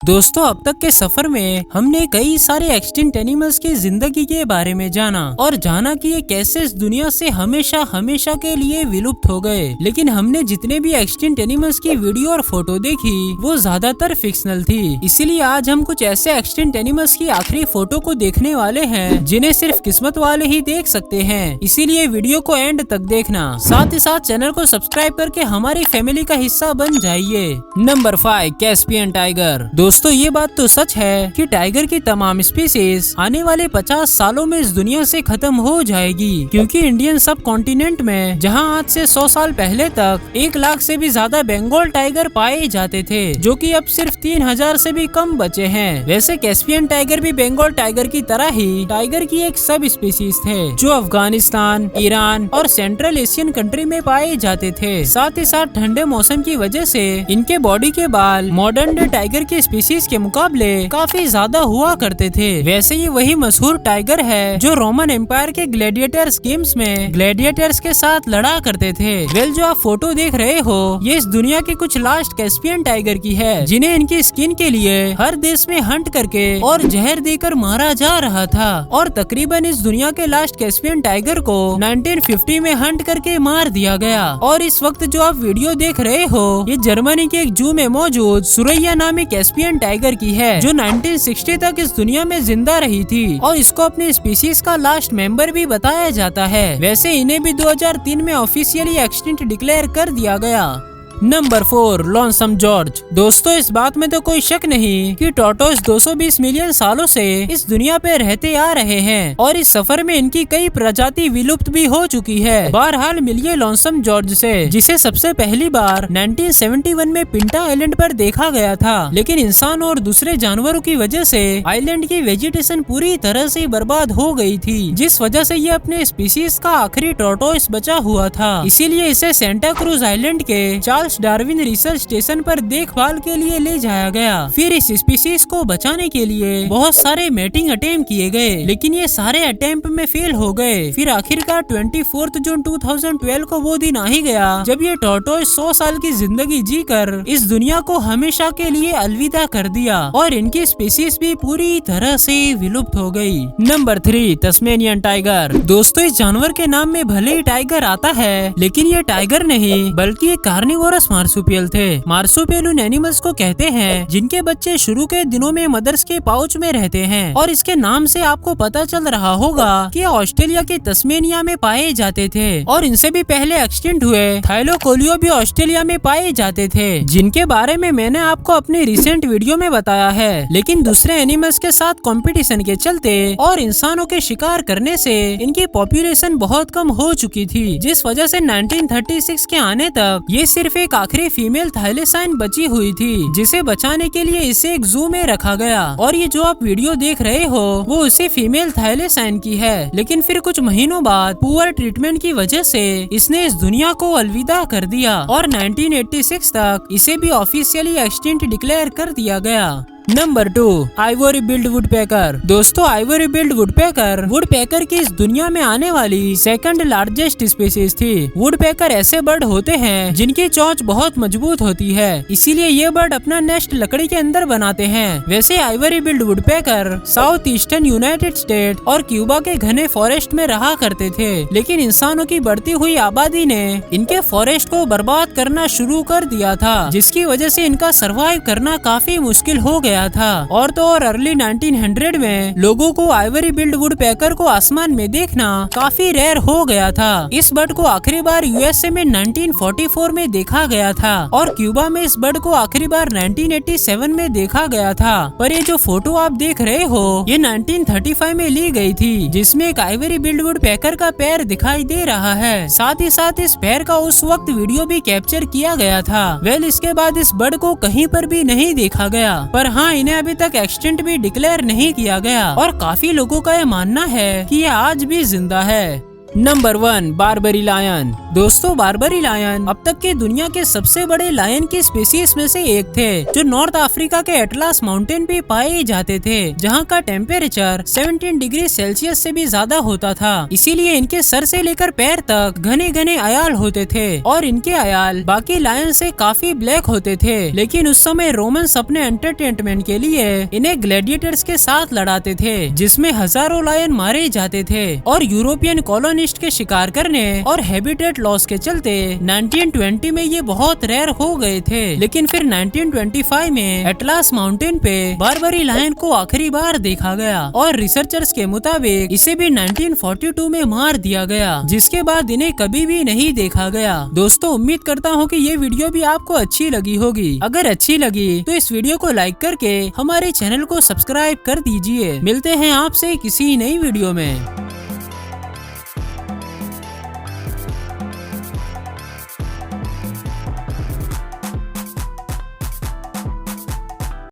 दोस्तों, अब तक के सफर में हमने कई सारे एक्सटिंक्ट एनिमल्स की जिंदगी के बारे में जाना और जाना कि ये कैसे इस दुनिया से हमेशा हमेशा के लिए विलुप्त हो गए। लेकिन हमने जितने भी एक्सटिंक्ट एनिमल्स की वीडियो और फोटो देखी वो ज्यादातर फिक्शनल थी। इसीलिए आज हम कुछ ऐसे एक्सटिंक्ट एनिमल्स की आखिरी फोटो को देखने वाले हैं जिन्हें सिर्फ किस्मत वाले ही देख सकते हैं। इसीलिए वीडियो को एंड तक देखना, साथ ही साथ चैनल को सब्सक्राइब करके हमारी फैमिली का हिस्सा बन जाइए। Number 5, Caspian tiger. दोस्तों, ये बात तो सच है कि टाइगर की तमाम स्पीसीज आने वाले 50 सालों में इस दुनिया से खत्म हो जाएगी, क्योंकि इंडियन सब कॉन्टिनेंट में जहां आज से 100 साल पहले तक 1 लाख से भी ज्यादा बंगाल टाइगर पाए जाते थे, जो कि अब सिर्फ 3000 से भी कम बचे हैं। वैसे कैस्पियन टाइगर भी बंगाल टाइगर की तरह ही टाइगर की एक सब स्पीसीज थे जो अफगानिस्तान, ईरान और सेंट्रल एशियन कंट्री में पाए जाते थे। साथ ही साथ ठंडे मौसम की वजह से इनके बॉडी के बाल मॉडर्न डे टाइगर की स्पीसीज के मुकाबले काफी ज्यादा हुआ करते थे। वैसे ये वही मशहूर टाइगर है जो रोमन एम्पायर के ग्लैडिएटर्स गेम्स में ग्लैडिएटर्स के साथ लड़ा करते थे। वेल, जो आप फोटो देख रहे हो ये इस दुनिया की कुछ लास्ट कैस्पियन टाइगर की है, जिन्हें इनकी स्किन के लिए हर देश में हंट करके और जहर देकर मारा जा रहा था। और तकरीबन इस दुनिया के लास्ट कैस्पियन टाइगर को 1950 में हंट करके मार दिया गया। और इस वक्त जो आप वीडियो देख रहे हो ये जर्मनी के एक जू में मौजूद सुरैया नामी कैस्पियन टाइगर की है, जो 1960 तक इस दुनिया में जिंदा रही थी और इसको अपनी स्पीसीज का लास्ट मेंबर भी बताया जाता है। वैसे इन्हें भी 2003 में ऑफिशियली एक्सटिंक्ट डिक्लेयर कर दिया गया। Number 4, Lonesome George. दोस्तों, इस बात में तो कोई शक नहीं कि टॉर्टोइस 220 मिलियन सालों से इस दुनिया पे रहते आ रहे हैं और इस सफर में इनकी कई प्रजाति विलुप्त भी हो चुकी है। बहरहाल मिलिए लॉन्सम जॉर्ज से, जिसे सबसे पहली बार 1971 में पिंटा आइलैंड पर देखा गया था। लेकिन इंसान और दूसरे जानवरों की वजह से आइलैंड की वेजिटेशन पूरी तरह से बर्बाद हो गई थी, जिस वजह से ये अपने स्पीसीज का आखिरी टॉर्टोइस बचा हुआ था। इसीलिए इसे सेंटा क्रूज आइलैंड के चार्ल्स डार्विन रिसर्च स्टेशन पर देखभाल के लिए ले जाया गया। फिर इस स्पीसीज को बचाने के लिए बहुत सारे मेटिंग अटेम्प्ट किए गए, लेकिन ये सारे अटेम्प्ट में फेल हो गए। फिर आखिरकार 24 जून 2012 को वो दिन आ ही गया जब ये टॉर्टोइस 100 साल की जिंदगी जीकर इस दुनिया को हमेशा के लिए अलविदा कर दिया और इनकी स्पीसीज भी पूरी तरह से विलुप्त हो गई। Number 3, Tasmanian tiger. दोस्तों, इस जानवर के नाम में भले ही टाइगर आता है, लेकिन ये टाइगर नहीं बल्कि एक कार्निवोरस मार्सुपियल थे। मार्सुपियल उन एनिमल्स को कहते हैं जिनके बच्चे शुरू के दिनों में मदर्स के पाउच में रहते हैं। और इसके नाम से आपको पता चल रहा होगा कि ऑस्ट्रेलिया के तस्मेनिया में पाए जाते थे और इनसे भी पहले एक्सटिंक्ट हुए थाइलोकोलियो भी ऑस्ट्रेलिया में पाए जाते थे, जिनके बारे में मैंने आपको अपनी रिसेंट वीडियो में बताया है। लेकिन दूसरे एनिमल्स के साथ कंपटीशन के चलते और इंसानों के शिकार करने से इनकी पॉपुलेशन बहुत कम हो चुकी थी, जिस वजह से 1936 के आने तक ये सिर्फ एक आखिरी फीमेल थाइलेसाइन बची हुई थी, जिसे बचाने के लिए इसे एक जू में रखा गया। और ये जो आप वीडियो देख रहे हो वो उसी फीमेल थाइलेसाइन की है। लेकिन फिर कुछ महीनों बाद पुअर ट्रीटमेंट की वजह से इसने इस दुनिया को अलविदा कर दिया और 1986 तक इसे भी ऑफिशियली एक्सटिंक्ट डिक्लेयर कर दिया गया। Number 2, Ivory build woodpecker. दोस्तों, आइवरी बिल्ड वुडपेकर की इस दुनिया में आने वाली सेकंड लार्जेस्ट स्पीसीज थी। वुडपेकर ऐसे बर्ड होते हैं जिनकी चोंच बहुत मजबूत होती है, इसीलिए ये बर्ड अपना नेस्ट लकड़ी के अंदर बनाते हैं। वैसे Ivory build woodpecker south eastern United state और क्यूबा के घने फॉरेस्ट में रहा करते थे, लेकिन इंसानों की बढ़ती हुई आबादी ने इनके फॉरेस्ट को बर्बाद करना शुरू कर दिया था, जिसकी वजह से इनका सर्वाइव करना काफी मुश्किल हो गया था। और तो और अर्ली 1900 में लोगों को आइवरी बिल्ड वुडपेकर को आसमान में देखना काफी रेयर हो गया था। इस बर्ड को आखिरी बार यूएसए में 1944 में देखा गया था और क्यूबा में इस बर्ड को आखिरी बार 1987 में देखा गया था। पर ये जो फोटो आप देख रहे हो ये 1935 में ली गई थी, जिसमें एक आइवरी बिल्ड वुडपेकर का पैर दिखाई दे रहा है। साथ ही साथ इस पैर का उस वक्त वीडियो भी कैप्चर किया गया था। वेल, इसके बाद इस बर्ड को कहीं पर भी नहीं देखा गया, पर हाँ, इन्हें अभी तक एक्सटिंक्ट भी डिक्लेयर नहीं किया गया और काफी लोगों का यह मानना है कि ये आज भी जिंदा है। Number 1, Barbary lion. दोस्तों, बारबरी लायन अब तक के दुनिया के सबसे बड़े लायन की स्पीसीज में से एक थे, जो नॉर्थ अफ्रीका के एटलास माउंटेन पे पाए जाते थे, जहाँ का टेम्परेचर 17 डिग्री सेल्सियस से भी ज्यादा होता था। इसीलिए इनके सर से लेकर पैर तक घने घने अयाल होते थे और इनके अयाल बाकी लायन से काफी ब्लैक होते थे। लेकिन उस समय रोमन्स अपने एंटरटेनमेंट के लिए इन्हें ग्लैडिएटर्स के साथ लड़ाते थे, जिसमें हजारों लायन मारे जाते थे और यूरोपियन कॉलोनिस्ट के शिकार करने और हैबिटेट लॉस के चलते 1920 में ये बहुत रेयर हो गए थे। लेकिन फिर 1925 में एटलास माउंटेन पे बारबरी लायन को आखिरी बार देखा गया और रिसर्चर्स के मुताबिक इसे भी 1942 में मार दिया गया, जिसके बाद इन्हें कभी भी नहीं देखा गया। दोस्तों, उम्मीद करता हूँ कि ये वीडियो भी आपको अच्छी लगी होगी। अगर अच्छी लगी तो इस वीडियो को लाइक करके हमारे चैनल को सब्सक्राइब कर दीजिए। मिलते हैं आपसे किसी नई वीडियो में।